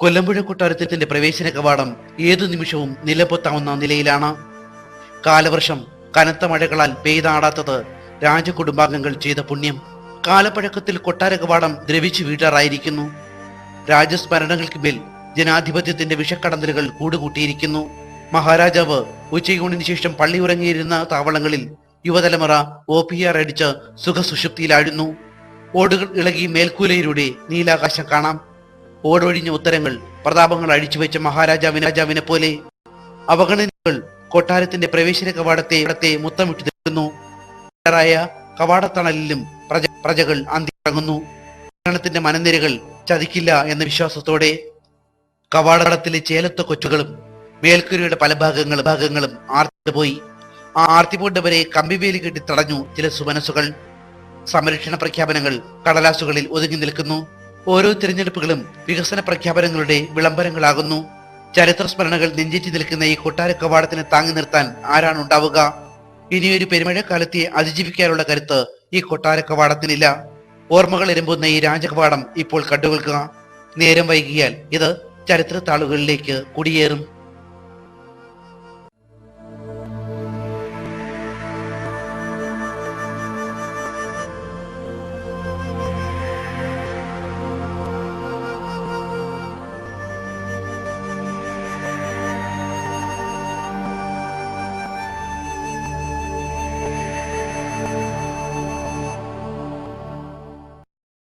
കൊല്ലമ്പുഴ കൊട്ടാരത്തിന്റെ പ്രവേശന കവാടം ഏതു നിമിഷവും നിലപൊത്താവുന്ന നിലയിലാണ്. കാലവർഷം കനത്ത മഴകളാൽ പെയ്താടാത്തത് രാജകുടുംബാംഗങ്ങൾ ചെയ്ത പുണ്യം. കാലപ്പഴക്കത്തിൽ കൊട്ടാര കവാടം ദ്രവിച്ചു വീഴാറായിരിക്കുന്നു. രാജസ്മരണകൾക്ക് മേൽ ജനാധിപത്യത്തിന്റെ വിഷക്കടന്തലുകൾ കൂടുകൂട്ടിയിരിക്കുന്നു. മഹാരാജാവ് ഉച്ചയൂണിന് ശേഷം പള്ളി ഉറങ്ങിയിരുന്ന താവളങ്ങളിൽ യുവതലമുറ OPR അടിച്ച് സുഖസുഷുപ്തിയിലാഴുന്നു. ഓടുകൾ ഇളകി മേൽക്കൂലയിലൂടെ നീലാകാശം കാണാം. ഓടൊഴിഞ്ഞ ഉത്തരങ്ങൾ പ്രതാപങ്ങൾ അഴിച്ചുവെച്ച മഹാരാജാവിനെ പോലെ അവഗണനകൾ കൊട്ടാരത്തിന്റെ പ്രവേശന കവാടത്തെ മുത്തമിട്ട് നിൽക്കുന്നു. കവാടത്തണലിലും പ്രജകൾ അന്തിറങ്ങുന്നു. ഭരണത്തിന്റെ മനനിരകൾ ചതിക്കില്ല എന്ന വിശ്വാസത്തോടെ കവാടത്തിലെ ചേലത്ത കൊച്ചുകളും മേൽക്കൂരയുടെ പല ഭാഗങ്ങളും ആർത്തിപ്പോയി. ആർത്തിപൂണ്ടവരെ കമ്പിവേലി കെട്ടി തടഞ്ഞു ചില സുമനസുകൾ. സംരക്ഷണ പ്രഖ്യാപനങ്ങൾ കടലാസുകളിൽ ഒതുങ്ങി നിൽക്കുന്നു. ഓരോ തിരഞ്ഞെടുപ്പുകളും വികസന പ്രഖ്യാപനങ്ങളുടെ വിളംബരങ്ങളാകുന്നു. ചരിത്ര സ്മരണകൾ നെഞ്ചേറ്റി നിൽക്കുന്ന ഈ കൊട്ടാര കവാടത്തിനെ താങ്ങി നിർത്താൻ ആരാണുണ്ടാവുക? ഇനിയൊരു പെരുമഴക്കാലത്തെ അതിജീവിക്കാനുള്ള കരുത്ത് ഈ കൊട്ടാര കവാടത്തിനില്ല. ഓർമ്മകൾ എരുമ്പുന്ന ഈ രാജകവാടം ഇപ്പോൾ കണ്ടുകൊള്ളുക. നേരം വൈകിയാൽ ഇത് ചരിത്ര താളുകളിലേക്ക് കുടിയേറും.